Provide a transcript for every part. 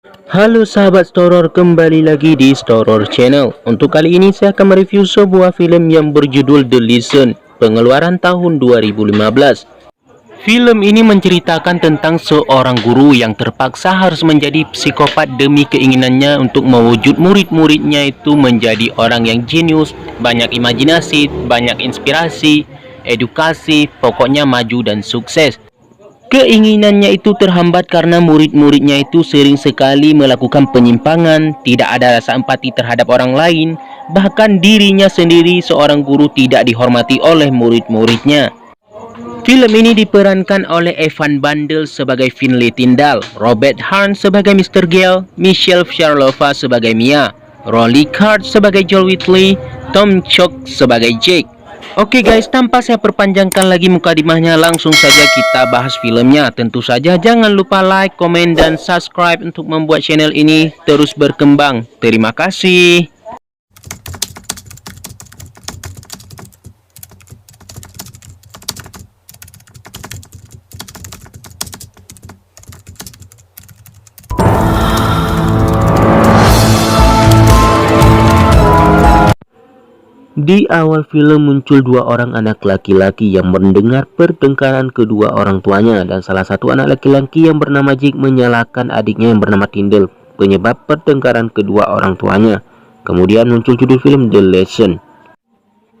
Halo sahabat Storor, kembali lagi di Storor Channel. Untuk kali ini saya akan mereview sebuah film yang berjudul The Lesson, pengeluaran tahun 2015. Film ini menceritakan tentang seorang guru yang terpaksa harus menjadi psikopat demi keinginannya untuk mewujud murid-muridnya itu menjadi orang yang jenius, banyak imajinasi, banyak inspirasi, edukasi, pokoknya maju dan sukses. Keinginannya itu terhambat karena murid-muridnya itu sering sekali melakukan penyimpangan, tidak ada rasa empati terhadap orang lain, bahkan dirinya sendiri seorang guru tidak dihormati oleh murid-muridnya. Film ini diperankan oleh Evan Bandel sebagai Finley Tindall, Robert Hahn sebagai Mr. Gale, Michelle Charlova sebagai Mia, Rolly Card sebagai Joel Whitley, Tom Chok sebagai Jake. Oke guys, tanpa saya perpanjangkan lagi mukadimahnya, langsung saja kita bahas filmnya. Tentu saja jangan lupa like, komen, dan subscribe untuk membuat channel ini terus berkembang. Terima kasih. Di awal film muncul dua orang anak laki-laki yang mendengar pertengkaran kedua orang tuanya, dan salah satu anak laki-laki yang bernama Jake menyalahkan adiknya yang bernama Tindall penyebab pertengkaran kedua orang tuanya. Kemudian muncul judul film The Lesson.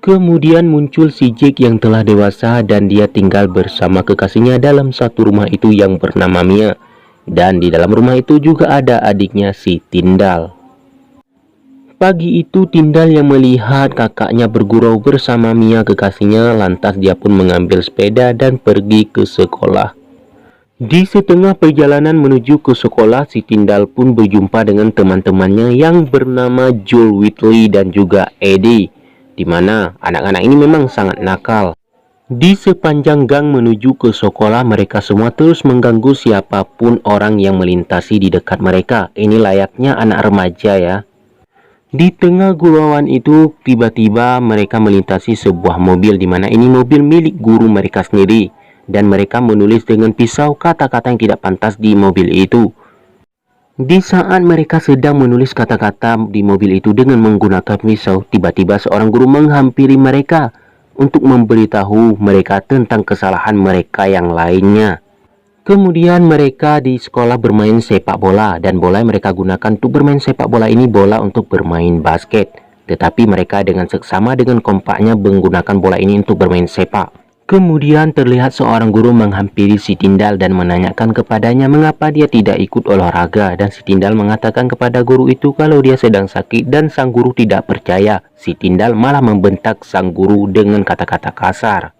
Kemudian muncul si Jake yang telah dewasa dan dia tinggal bersama kekasihnya dalam satu rumah itu yang bernama Mia. Dan di dalam rumah itu juga ada adiknya si Tindall. Pagi itu Tindall yang melihat kakaknya bergurau bersama Mia kekasihnya, lantas dia pun mengambil sepeda dan pergi ke sekolah. Di setengah perjalanan menuju ke sekolah, si Tindall pun berjumpa dengan teman-temannya yang bernama Joel Whitley dan juga Eddie, di mana anak-anak ini memang sangat nakal. Di sepanjang gang menuju ke sekolah, mereka semua terus mengganggu siapapun orang yang melintasi di dekat mereka. Ini layaknya anak remaja ya. Di tengah gurauan itu, tiba-tiba mereka melintasi sebuah mobil, di mana ini mobil milik guru mereka sendiri. Dan mereka menulis dengan pisau kata-kata yang tidak pantas di mobil itu. Di saat mereka sedang menulis kata-kata di mobil itu dengan menggunakan pisau, tiba-tiba seorang guru menghampiri mereka untuk memberitahu mereka tentang kesalahan mereka yang lainnya. Kemudian mereka di sekolah bermain sepak bola, dan bola yang mereka gunakan untuk bermain sepak bola ini bola untuk bermain basket. Tetapi mereka dengan seksama dengan kompaknya menggunakan bola ini untuk bermain sepak. Kemudian terlihat seorang guru menghampiri si Tindall dan menanyakan kepadanya mengapa dia tidak ikut olahraga, dan si Tindall mengatakan kepada guru itu kalau dia sedang sakit, dan sang guru tidak percaya. Si Tindall malah membentak sang guru dengan kata-kata kasar.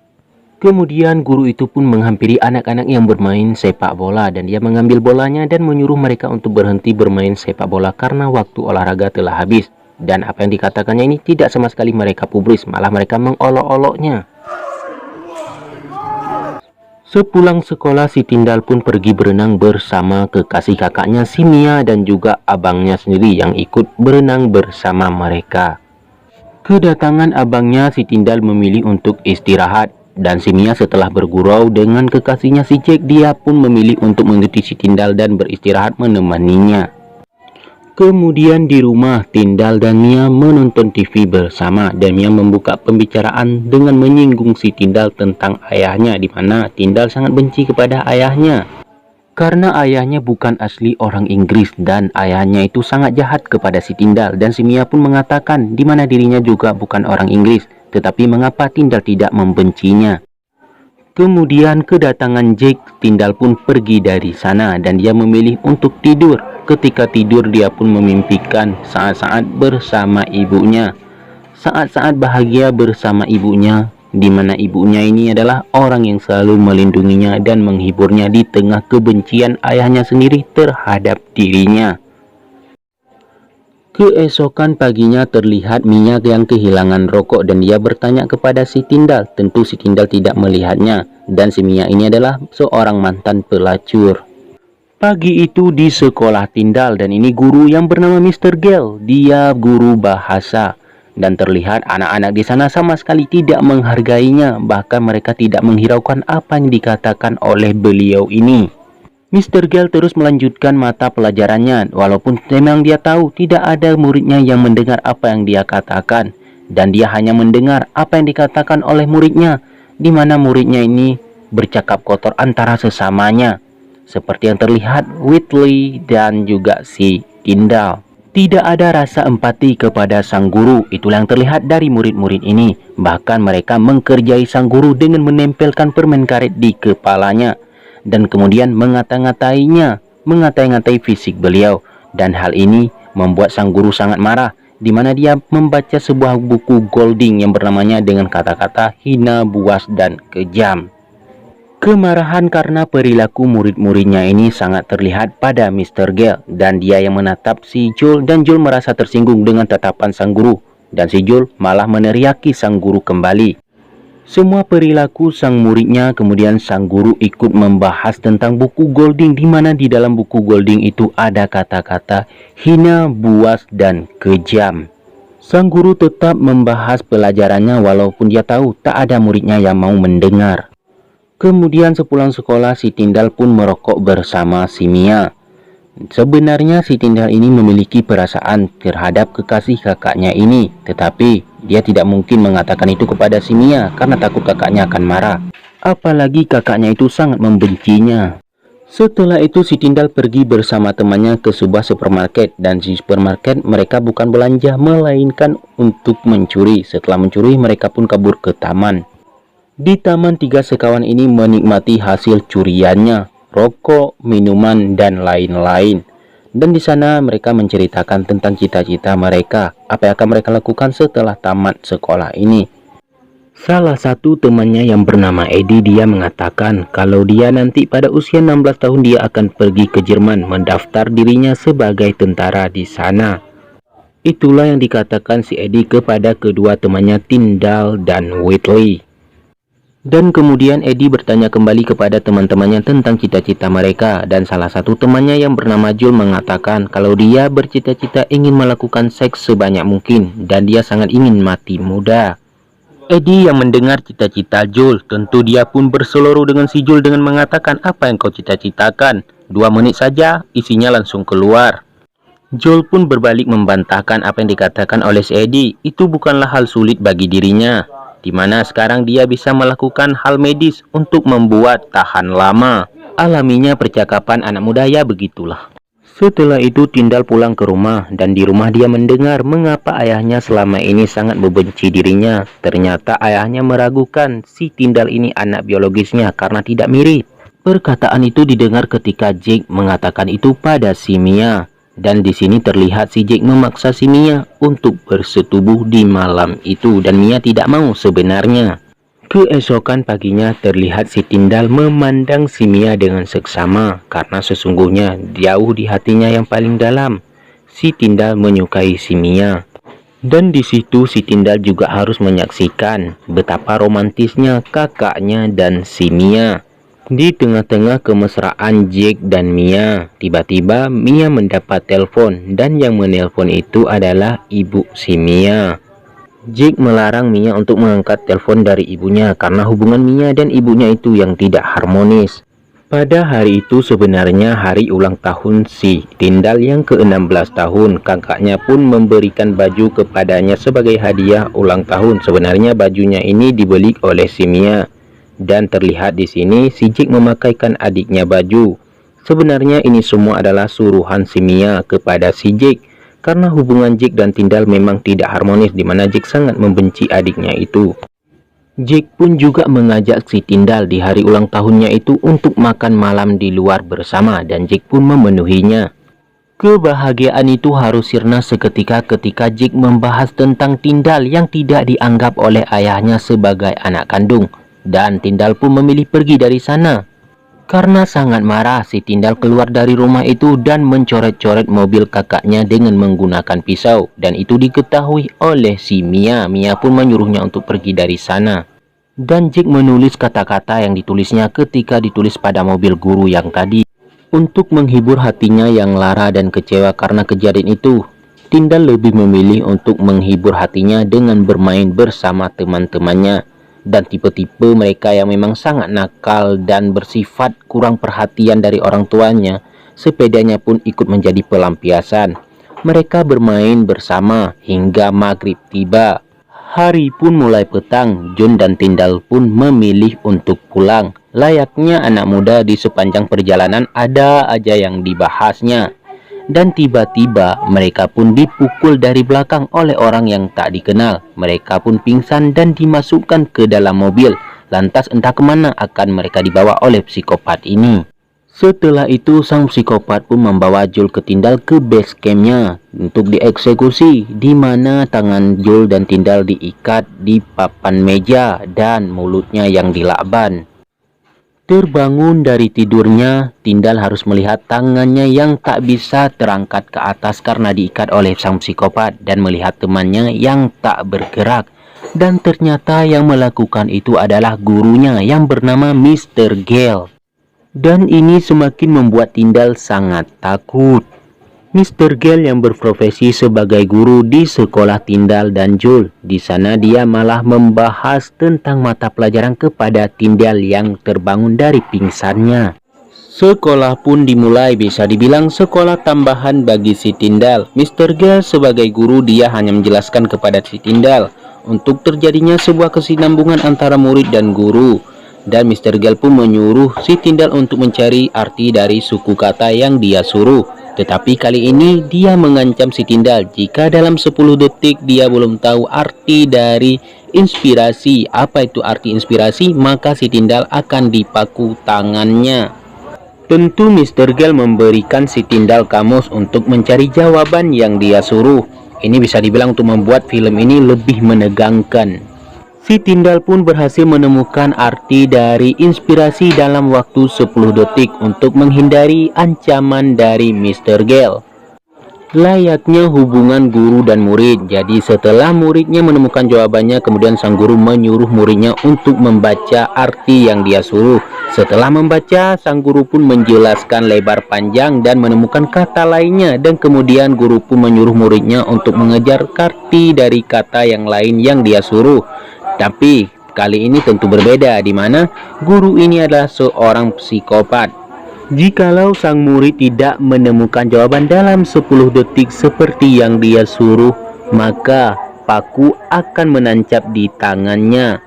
Kemudian guru itu pun menghampiri anak-anak yang bermain sepak bola, dan dia mengambil bolanya dan menyuruh mereka untuk berhenti bermain sepak bola karena waktu olahraga telah habis. Dan apa yang dikatakannya ini tidak sama sekali mereka publis, malah mereka mengolok-oloknya. Sepulang sekolah, si Tindall pun pergi berenang bersama kekasih kakaknya si Mia dan juga abangnya sendiri yang ikut berenang bersama mereka. Kedatangan abangnya, si Tindall memilih untuk istirahat. Dan si Mia setelah bergurau dengan kekasihnya si Jake, dia pun memilih untuk mengikuti si Tindall dan beristirahat menemaninya. Kemudian di rumah, Tindall dan Mia menonton TV bersama, dan Mia membuka pembicaraan dengan menyinggung si Tindall tentang ayahnya, di mana Tindall sangat benci kepada ayahnya karena ayahnya bukan asli orang Inggris, dan ayahnya itu sangat jahat kepada si Tindall. Dan si Mia pun mengatakan di mana dirinya juga bukan orang Inggris, tetapi mengapa Tindall tidak membencinya. Kemudian kedatangan Jake, Tindall pun pergi dari sana dan dia memilih untuk tidur. Ketika tidur, dia pun memimpikan saat-saat bersama ibunya, saat-saat bahagia bersama ibunya, di mana ibunya ini adalah orang yang selalu melindunginya dan menghiburnya di tengah kebencian ayahnya sendiri terhadap dirinya. Keesokan paginya terlihat Mia yang kehilangan rokok, dan dia bertanya kepada si Tindall. Tentu si Tindall tidak melihatnya, dan si Mia ini adalah seorang mantan pelacur. Pagi itu di sekolah Tindall, dan ini guru yang bernama Mr. Gale, dia guru bahasa. Dan terlihat anak-anak di sana sama sekali tidak menghargainya, bahkan mereka tidak menghiraukan apa yang dikatakan oleh beliau ini. Mr. Gale terus melanjutkan mata pelajarannya, walaupun memang dia tahu tidak ada muridnya yang mendengar apa yang dia katakan, dan dia hanya mendengar apa yang dikatakan oleh muridnya, di mana muridnya ini bercakap kotor antara sesamanya, seperti yang terlihat Whitley dan juga si Tyndall. Tidak ada rasa empati kepada sang guru, itulah yang terlihat dari murid-murid ini. Bahkan mereka mengkerjai sang guru dengan menempelkan permen karet di kepalanya, dan kemudian mengata-ngatainya, mengatai-ngatai fisik beliau. Dan hal ini membuat sang guru sangat marah, di mana dia membaca sebuah buku Golding yang bernamanya dengan kata-kata hina, buas, dan kejam. Kemarahan karena perilaku murid-muridnya ini sangat terlihat pada Mr. Gale, dan dia yang menatap si Joel, dan Joel merasa tersinggung dengan tatapan sang guru, dan si Joel malah meneriaki sang guru kembali. Semua perilaku sang muridnya, kemudian sang guru ikut membahas tentang buku Golding, di mana di dalam buku Golding itu ada kata-kata hina, buas, dan kejam. Sang guru tetap membahas pelajarannya walaupun dia tahu tak ada muridnya yang mau mendengar. Kemudian sepulang sekolah, si Tyndall pun merokok bersama si Mia. Sebenarnya si Tyndall ini memiliki perasaan terhadap kekasih kakaknya ini, tetapi dia tidak mungkin mengatakan itu kepada si Mia karena takut kakaknya akan marah. Apalagi kakaknya itu sangat membencinya. Setelah itu si Tyndall pergi bersama temannya ke sebuah supermarket, dan di supermarket mereka bukan belanja melainkan untuk mencuri. Setelah mencuri mereka pun kabur ke taman. Di taman, tiga sekawan ini menikmati hasil curiannya, rokok, minuman, dan lain-lain. Dan di sana mereka menceritakan tentang cita-cita mereka, apa yang akan mereka lakukan setelah tamat sekolah ini. Salah satu temannya yang bernama Eddie, dia mengatakan kalau dia nanti pada usia 16 tahun dia akan pergi ke Jerman mendaftar dirinya sebagai tentara di sana. Itulah yang dikatakan si Eddie kepada kedua temannya Tyndall dan Whitley. Dan kemudian Eddie bertanya kembali kepada teman-temannya tentang cita-cita mereka, dan salah satu temannya yang bernama Joel mengatakan kalau dia bercita-cita ingin melakukan seks sebanyak mungkin dan dia sangat ingin mati muda. Eddie yang mendengar cita-cita Joel, tentu dia pun berseloroh dengan si Joel dengan mengatakan, apa yang kau cita-citakan? 2 menit saja isinya langsung keluar. Joel pun berbalik membantahkan apa yang dikatakan oleh si Eddie. Itu bukanlah hal sulit bagi dirinya, di mana sekarang dia bisa melakukan hal medis untuk membuat tahan lama. Alaminya percakapan anak muda, ya begitulah. Setelah itu Tyndall pulang ke rumah, dan di rumah dia mendengar mengapa ayahnya selama ini sangat membenci dirinya. Ternyata ayahnya meragukan si Tyndall ini anak biologisnya karena tidak mirip. Perkataan itu didengar ketika Jake mengatakan itu pada si Mia. Dan di sini terlihat si Jake memaksa si Mia untuk bersetubuh di malam itu, dan Mia tidak mau sebenarnya. Keesokan paginya terlihat si Tyndall memandang si Mia dengan seksama, karena sesungguhnya jauh di hatinya yang paling dalam si Tyndall menyukai si Mia. Dan di situ si Tyndall juga harus menyaksikan betapa romantisnya kakaknya dan si Mia. Di tengah-tengah kemesraan Jake dan Mia, tiba-tiba Mia mendapat telepon, dan yang menelpon itu adalah ibu si Mia. Jake melarang Mia untuk mengangkat telepon dari ibunya karena hubungan Mia dan ibunya itu yang tidak harmonis. Pada hari itu sebenarnya hari ulang tahun si Tyndall yang ke-16 tahun. Kakaknya pun memberikan baju kepadanya sebagai hadiah ulang tahun. Sebenarnya bajunya ini dibeli oleh si Mia. Dan terlihat di sini si Jake memakaikan adiknya baju. Sebenarnya ini semua adalah suruhan si Mia kepada si Jake, karena hubungan Jake dan Tyndall memang tidak harmonis, di mana Jake sangat membenci adiknya itu. Jake pun juga mengajak si Tyndall di hari ulang tahunnya itu untuk makan malam di luar bersama, dan Jake pun memenuhinya. Kebahagiaan itu harus sirna seketika ketika Jake membahas tentang Tyndall yang tidak dianggap oleh ayahnya sebagai anak kandung. Dan Tyndall pun memilih pergi dari sana. Karena sangat marah, si Tyndall keluar dari rumah itu dan mencoret-coret mobil kakaknya dengan menggunakan pisau. Dan itu diketahui oleh si Mia. Mia pun menyuruhnya untuk pergi dari sana. Dan Jake menulis kata-kata yang ditulisnya ketika ditulis pada mobil guru yang tadi. Untuk menghibur hatinya yang lara dan kecewa karena kejadian itu, Tyndall lebih memilih untuk menghibur hatinya dengan bermain bersama teman-temannya. dan tipe-tipe mereka yang memang sangat nakal dan bersifat kurang perhatian dari orang tuanya, sepedanya pun ikut menjadi pelampiasan. Mereka bermain bersama hingga maghrib tiba. Hari pun mulai petang. John dan Tyndall pun memilih untuk pulang. Layaknya anak muda, di sepanjang perjalanan ada aja yang dibahasnya. Dan tiba-tiba mereka pun dipukul dari belakang oleh orang yang tak dikenal. Mereka pun pingsan dan dimasukkan ke dalam mobil. Lantas entah kemana akan mereka dibawa oleh psikopat ini. Setelah itu sang psikopat pun membawa Joel ke Tyndall ke base campnya untuk dieksekusi, di mana tangan Joel dan Tyndall diikat di papan meja dan mulutnya yang dilakban. Terbangun dari tidurnya, Tyndall harus melihat tangannya yang tak bisa terangkat ke atas karena diikat oleh sang psikopat dan melihat temannya yang tak bergerak. Dan ternyata yang melakukan itu adalah gurunya yang bernama Mr. Gale. Dan ini semakin membuat Tyndall sangat takut. Mr. Gale yang berprofesi sebagai guru di sekolah Tyndall dan Joel. Di sana dia malah membahas tentang mata pelajaran kepada Tyndall yang terbangun dari pingsannya. Sekolah pun dimulai, bisa dibilang sekolah tambahan bagi si Tyndall. Mr. Gale sebagai guru, dia hanya menjelaskan kepada si Tyndall untuk terjadinya sebuah kesinambungan antara murid dan guru. Dan Mr. Gale pun menyuruh si Tyndall untuk mencari arti dari suku kata yang dia suruh. Tetapi kali ini dia mengancam si Tyndall jika dalam 10 detik dia belum tahu arti dari inspirasi. Apa itu arti inspirasi? Maka si Tyndall akan dipaku tangannya. Tentu Mr. Gale memberikan si Tyndall kamus untuk mencari jawaban yang dia suruh. Ini bisa dibilang untuk membuat film ini lebih menegangkan. Si Tyndall pun berhasil menemukan arti dari inspirasi dalam waktu 10 detik untuk menghindari ancaman dari Mr. Gale. Layaknya hubungan guru dan murid. Jadi setelah muridnya menemukan jawabannya, kemudian sang guru menyuruh muridnya untuk membaca arti yang dia suruh. Setelah membaca, sang guru pun menjelaskan lebar panjang dan menemukan kata lainnya. Dan kemudian guru pun menyuruh muridnya untuk mengejar arti dari kata yang lain yang dia suruh. Tapi kali ini tentu berbeda, di mana guru ini adalah seorang psikopat. Jikalau sang murid tidak menemukan jawaban dalam 10 detik seperti yang dia suruh, maka paku akan menancap di tangannya.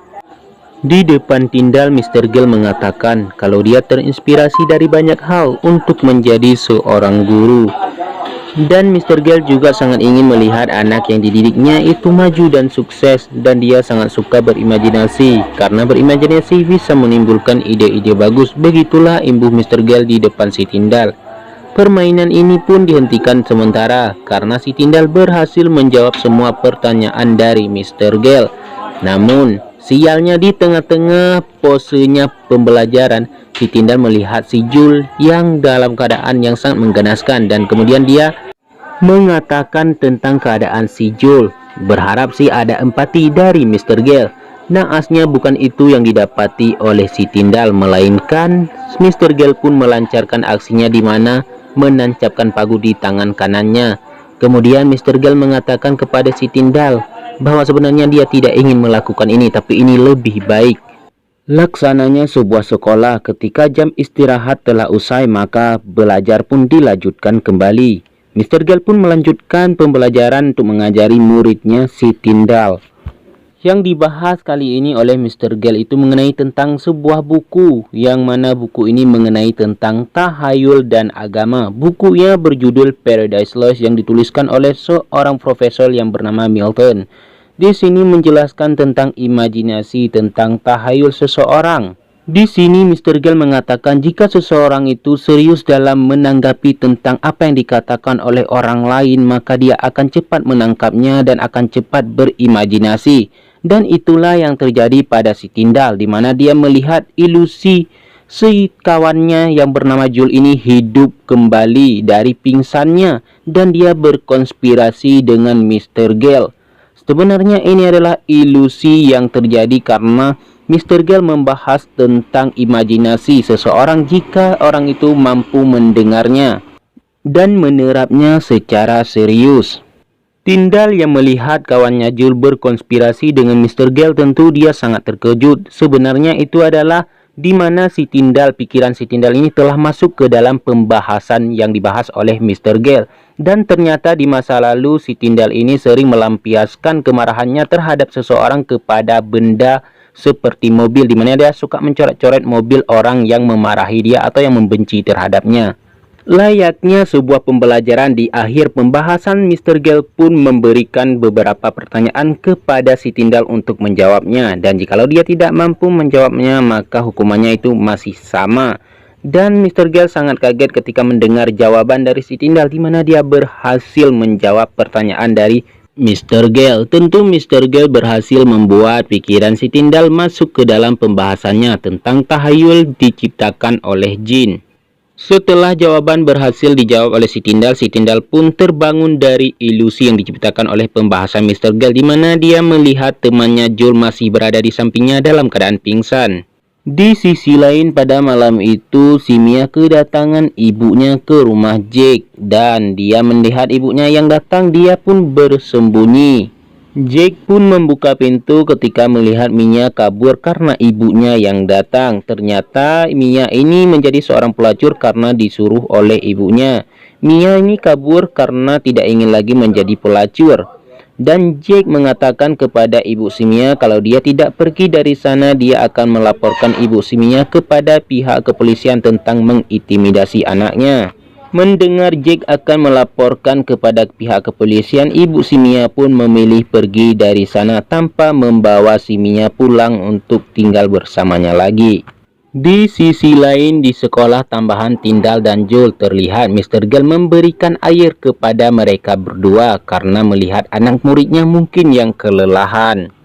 Di depan Tyndall, Mr. Gale mengatakan kalau dia terinspirasi dari banyak hal untuk menjadi seorang guru. Dan Mr. Gale juga sangat ingin melihat anak yang dididiknya itu maju dan sukses. Dan dia sangat suka berimajinasi, karena berimajinasi bisa menimbulkan ide-ide bagus. Begitulah imbuh Mr. Gale di depan si Tyndall. Permainan ini pun dihentikan sementara karena si Tyndall berhasil menjawab semua pertanyaan dari Mr. Gale. Namun sialnya, di tengah-tengah posenya pembelajaran, si Tyndall melihat si Joel yang dalam keadaan yang sangat mengganaskan. Dan kemudian dia mengatakan tentang keadaan si Joel, berharap sih ada empati dari Mr. Gale. Naasnya bukan itu yang didapati oleh si Tyndall, melainkan Mr. Gale pun melancarkan aksinya, di mana menancapkan pagu di tangan kanannya. Kemudian Mr. Gale mengatakan kepada si Tyndall bahwa sebenarnya dia tidak ingin melakukan ini, tapi ini lebih baik. Laksananya sebuah sekolah, ketika jam istirahat telah usai, maka belajar pun dilanjutkan kembali. Mr. Gale pun melanjutkan pembelajaran untuk mengajari muridnya si Tyndall. Yang dibahas kali ini oleh Mr. Gale itu mengenai tentang sebuah buku, yang mana buku ini mengenai tentang tahayul dan agama. Bukunya berjudul Paradise Lost yang dituliskan oleh seorang profesor yang bernama Milton. Di sini menjelaskan tentang imajinasi, tentang tahayul seseorang. Di sini Mr. Gale mengatakan jika seseorang itu serius dalam menanggapi tentang apa yang dikatakan oleh orang lain, maka dia akan cepat menangkapnya dan akan cepat berimajinasi. Dan itulah yang terjadi pada si Tyndall, di mana dia melihat ilusi si kawannya yang bernama Joel ini hidup kembali dari pingsannya, dan dia berkonspirasi dengan Mr. Gale. Sebenarnya ini adalah ilusi yang terjadi karena Mr. Gale membahas tentang imajinasi seseorang jika orang itu mampu mendengarnya dan menerapnya secara serius. Tindal yang melihat kawannya Jul berkonspirasi dengan Mr. Gale tentu dia sangat terkejut. Sebenarnya itu adalah di mana pikiran si Tindal ini telah masuk ke dalam pembahasan yang dibahas oleh Mr. Gale. Dan ternyata di masa lalu si Tindal ini sering melampiaskan kemarahannya terhadap seseorang kepada benda seperti mobil, di mana dia suka mencoret-coret mobil orang yang memarahi dia atau yang membenci terhadapnya. Layaknya sebuah pembelajaran, di akhir pembahasan Mr. Gale pun memberikan beberapa pertanyaan kepada si Tindal untuk menjawabnya. Dan jikalau dia tidak mampu menjawabnya, maka hukumannya itu masih sama. Dan Mr. Gale sangat kaget ketika mendengar jawaban dari si Tindal, di mana dia berhasil menjawab pertanyaan dari Mr. Gale. Tentu Mr. Gale berhasil membuat pikiran si Tindal masuk ke dalam pembahasannya tentang tahayul diciptakan oleh jin. Setelah jawaban berhasil dijawab oleh si Tindal pun terbangun dari ilusi yang diciptakan oleh pembahasan Mr. Gale, di mana dia melihat temannya Jul masih berada di sampingnya dalam keadaan pingsan. Di sisi lain, pada malam itu si Mia kedatangan ibunya ke rumah Jake, dan dia melihat ibunya yang datang, dia pun bersembunyi. Jake pun membuka pintu ketika melihat Mia kabur karena ibunya yang datang. Ternyata Mia ini menjadi seorang pelacur karena disuruh oleh ibunya. Mia ini kabur karena tidak ingin lagi menjadi pelacur. Dan Jake mengatakan kepada ibu si Mia kalau dia tidak pergi dari sana, dia akan melaporkan ibu si Mia kepada pihak kepolisian tentang mengintimidasi anaknya. Mendengar Jake akan melaporkan kepada pihak kepolisian, ibu si Mia pun memilih pergi dari sana tanpa membawa si Mia pulang untuk tinggal bersamanya lagi. Di sisi lain, di sekolah tambahan Tindal dan Jul, terlihat Mr. Gale memberikan air kepada mereka berdua karena melihat anak muridnya mungkin yang kelelahan.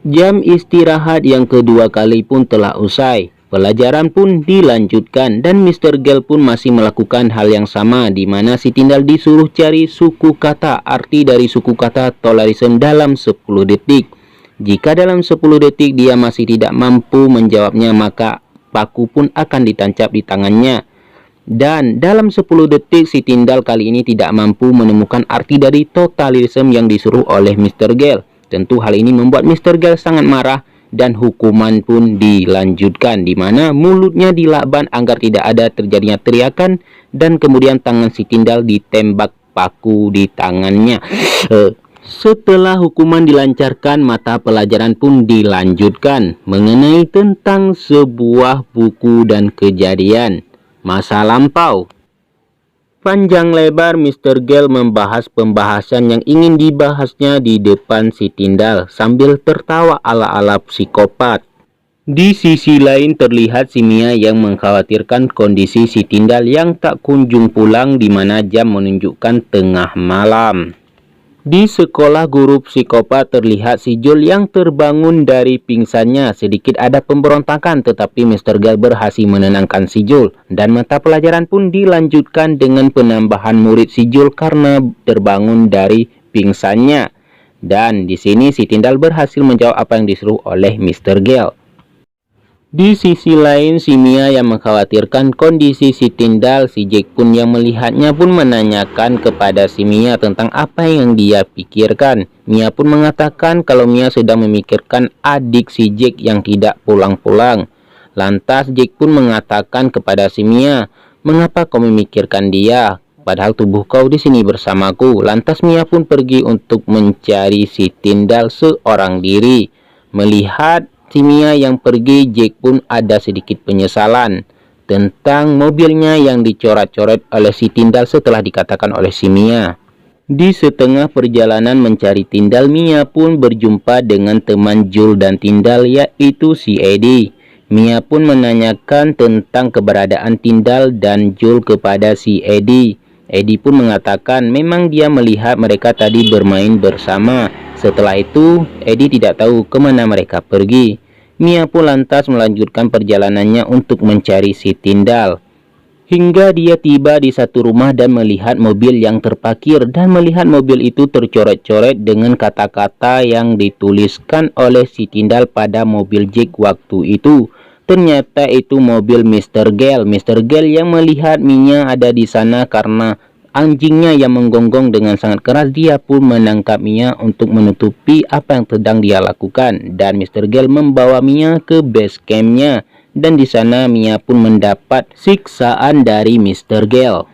Jam istirahat yang kedua kali pun telah usai. Pelajaran pun dilanjutkan dan Mr. Gale pun masih melakukan hal yang sama, di mana si Tindal disuruh cari suku kata, arti dari suku kata Tolarism dalam 10 detik. Jika dalam 10 detik dia masih tidak mampu menjawabnya, maka paku pun akan ditancap di tangannya. Dan dalam 10 detik si Tindal kali ini tidak mampu menemukan arti dari Totalism yang disuruh oleh Mr. Gale. Tentu hal ini membuat Mr. Gale sangat marah dan hukuman pun dilanjutkan, di mana mulutnya dilakban agar tidak ada terjadinya teriakan, dan kemudian tangan si Tindal ditembak paku di tangannya. Setelah hukuman dilancarkan, mata pelajaran pun dilanjutkan mengenai tentang sebuah buku dan kejadian masa lampau. Panjang lebar Mr. Gale membahas pembahasan yang ingin dibahasnya di depan si Tindal sambil tertawa ala-ala psikopat. Di sisi lain terlihat si Mia yang mengkhawatirkan kondisi si Tindal yang tak kunjung pulang, di mana jam menunjukkan tengah malam. Di sekolah guru psikopat terlihat si Jul yang terbangun dari pingsannya. Sedikit ada pemberontakan, tetapi Mr. Gale berhasil menenangkan si Jul. Dan mata pelajaran pun dilanjutkan dengan penambahan murid si Jul karena terbangun dari pingsannya. Dan di sini si Tindal berhasil menjawab apa yang disuruh oleh Mr. Gale. Di sisi lain, si Mia yang mengkhawatirkan kondisi si Tindal, si Jake pun yang melihatnya pun menanyakan kepada si Mia tentang apa yang dia pikirkan. Mia pun mengatakan kalau Mia sedang memikirkan adik si Jake yang tidak pulang-pulang. Lantas Jake pun mengatakan kepada si Mia, "Mengapa kau memikirkan dia? Padahal tubuh kau di sini bersamaku." Lantas Mia pun pergi untuk mencari si Tindal seorang diri. Melihat si Mia yang pergi, Jake pun ada sedikit penyesalan tentang mobilnya yang dicoret-coret oleh si Tindal setelah dikatakan oleh si Mia. Di setengah perjalanan mencari Tindal, Mia pun berjumpa dengan teman Jul dan Tindal, yaitu si Eddie. Mia pun menanyakan tentang keberadaan Tindal dan Jul kepada si Eddie. Eddie pun mengatakan memang dia melihat mereka tadi bermain bersama. Setelah itu, Eddie tidak tahu kemana mereka pergi. Mia pun lantas melanjutkan perjalanannya untuk mencari si Tindal. Hingga dia tiba di satu rumah dan melihat mobil yang terparkir, dan melihat mobil itu tercoret-coret dengan kata-kata yang dituliskan oleh si Tindal pada mobil Jake waktu itu. Ternyata itu mobil Mr. Gale. Mr. Gale yang melihat Mia ada di sana karena anjingnya yang menggonggong dengan sangat keras. Dia pun menangkap Mia untuk menutupi apa yang sedang dia lakukan, dan Mr. Gale membawa Mia ke base campnya, dan di sana Mia pun mendapat siksaan dari Mr. Gale.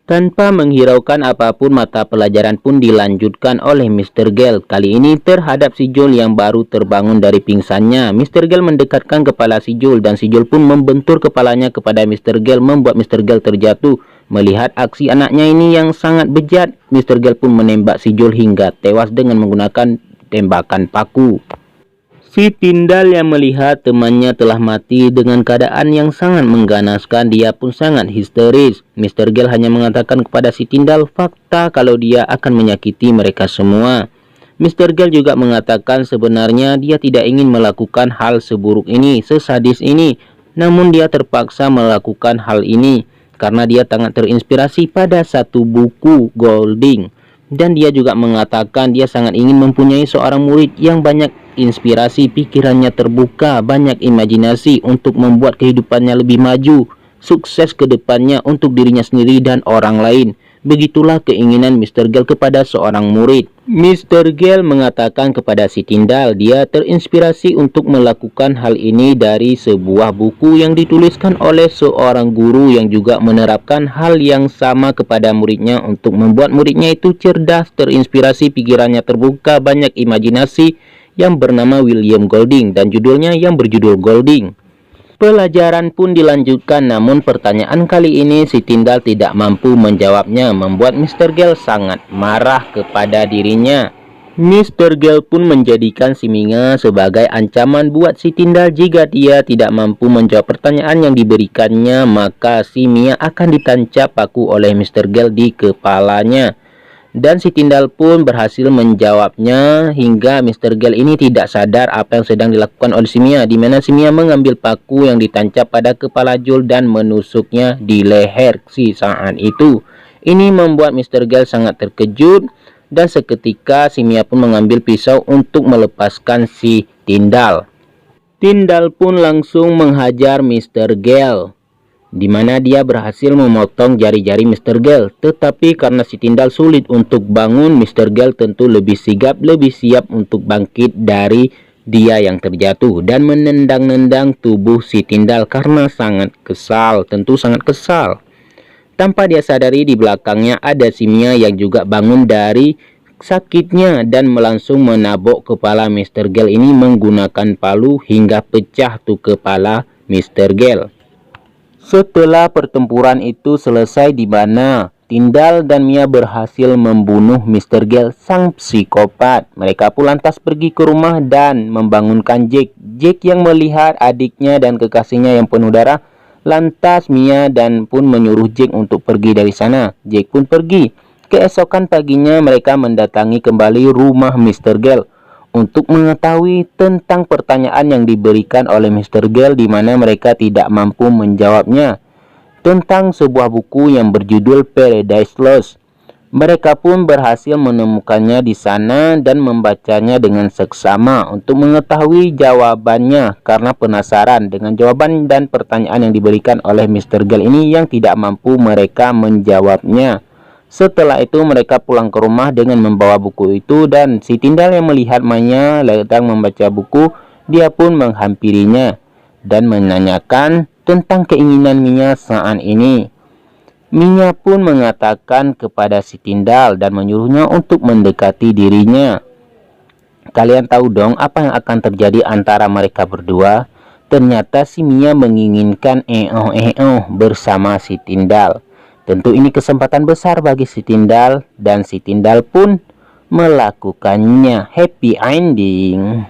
Tanpa menghiraukan apapun, mata pelajaran pun dilanjutkan oleh Mr. Gale. Kali ini terhadap si Joel yang baru terbangun dari pingsannya. Mr. Gale mendekatkan kepala si Joel, dan si Joel pun membentur kepalanya kepada Mr. Gale, membuat Mr. Gale terjatuh. Melihat aksi anaknya ini yang sangat bejat, Mr. Gale pun menembak si Joel hingga tewas dengan menggunakan tembakan paku. Si Tindal yang melihat temannya telah mati dengan keadaan yang sangat mengganaskan, dia pun sangat histeris. Mr. Gale hanya mengatakan kepada si Tindal fakta kalau dia akan menyakiti mereka semua. Mr. Gale juga mengatakan sebenarnya dia tidak ingin melakukan hal seburuk ini, sesadis ini. Namun dia terpaksa melakukan hal ini karena dia sangat terinspirasi pada satu buku Golding. Dan dia juga mengatakan dia sangat ingin mempunyai seorang murid yang banyak inspirasi, pikirannya terbuka, banyak imajinasi untuk membuat kehidupannya lebih maju, sukses ke depannya untuk dirinya sendiri dan orang lain. Begitulah keinginan Mr. Gale kepada seorang murid. Mr. Gale mengatakan kepada si Tindal dia terinspirasi untuk melakukan hal ini dari sebuah buku yang dituliskan oleh seorang guru yang juga menerapkan hal yang sama kepada muridnya untuk membuat muridnya itu cerdas, terinspirasi, pikirannya terbuka, banyak imajinasi, yang bernama William Golding, dan judulnya yang berjudul Golding. Pelajaran pun dilanjutkan, namun pertanyaan kali ini si Tindal tidak mampu menjawabnya, membuat Mr. Gale sangat marah kepada dirinya. Mr. Gale pun menjadikan si Mia sebagai ancaman buat si Tindal. Jika dia tidak mampu menjawab pertanyaan yang diberikannya, maka si Mia akan ditancap paku oleh Mr. Gale di kepalanya. Dan si Tindal pun berhasil menjawabnya hingga Mr. Gale ini tidak sadar apa yang sedang dilakukan oleh si Mia, di mana si Mia mengambil paku yang ditancap pada kepala Joel dan menusuknya di leher si saat itu. Ini membuat Mr. Gale sangat terkejut, dan seketika si Mia pun mengambil pisau untuk melepaskan si Tindal. Tindal pun langsung menghajar Mr. Gale, di mana dia berhasil memotong jari-jari Mr. Gale. Tetapi karena si Tindal sulit untuk bangun, Mr. Gale tentu lebih sigap, lebih siap untuk bangkit dari dia yang terjatuh dan menendang-nendang tubuh si Tindal karena sangat kesal, tentu sangat kesal. Tanpa dia sadari, di belakangnya ada si Mia yang juga bangun dari sakitnya dan langsung menabok kepala Mr. Gale ini menggunakan palu hingga pecah tuh kepala Mr. Gale. Setelah pertempuran itu selesai, di mana Tindal dan Mia berhasil membunuh Mr. Gale sang psikopat, mereka pun lantas pergi ke rumah dan membangunkan Jake. Jake yang melihat adiknya dan kekasihnya yang penuh darah. Lantas Mia dan pun menyuruh Jake untuk pergi dari sana. Jake pun pergi. Keesokan paginya mereka mendatangi kembali rumah Mr. Gale untuk mengetahui tentang pertanyaan yang diberikan oleh Mr. Gale, di mana mereka tidak mampu menjawabnya, tentang sebuah buku yang berjudul Paradise Lost. Mereka pun berhasil menemukannya di sana dan membacanya dengan seksama untuk mengetahui jawabannya karena penasaran dengan jawaban dan pertanyaan yang diberikan oleh Mr. Gale ini yang tidak mampu mereka menjawabnya. Setelah itu mereka pulang ke rumah dengan membawa buku itu, dan si Tindal yang melihat Mia sedang membaca buku, dia pun menghampirinya dan menanyakan tentang keinginan Mia saat ini. Mia pun mengatakan kepada si Tindal dan menyuruhnya untuk mendekati dirinya. Kalian tahu dong apa yang akan terjadi antara mereka berdua? Ternyata si Mia menginginkan bersama si Tindal. Tentu ini kesempatan besar bagi si Tindal, dan si Tindal pun melakukannya. Happy ending.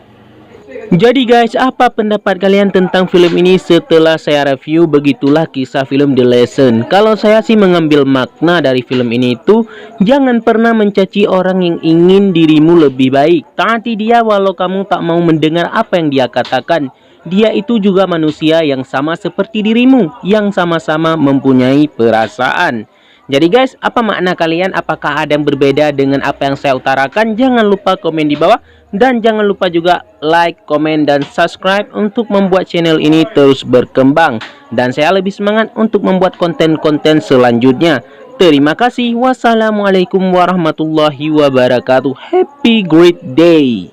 Jadi guys, apa pendapat kalian tentang film ini setelah saya review? Begitulah kisah film The Lesson. Kalau saya sih mengambil makna dari film ini itu, jangan pernah mencaci orang yang ingin dirimu lebih baik. Taati dia walau kamu tak mau mendengar apa yang dia katakan. Dia itu juga manusia yang sama seperti dirimu, yang sama-sama mempunyai perasaan. Jadi guys, apa makna kalian? Apakah ada yang berbeda dengan apa yang saya utarakan? Jangan lupa komen di bawah. Dan jangan lupa juga like, komen, dan subscribe untuk membuat channel ini terus berkembang. Dan saya lebih semangat untuk membuat konten-konten selanjutnya. Terima kasih. Wassalamualaikum warahmatullahi wabarakatuh. Happy great day.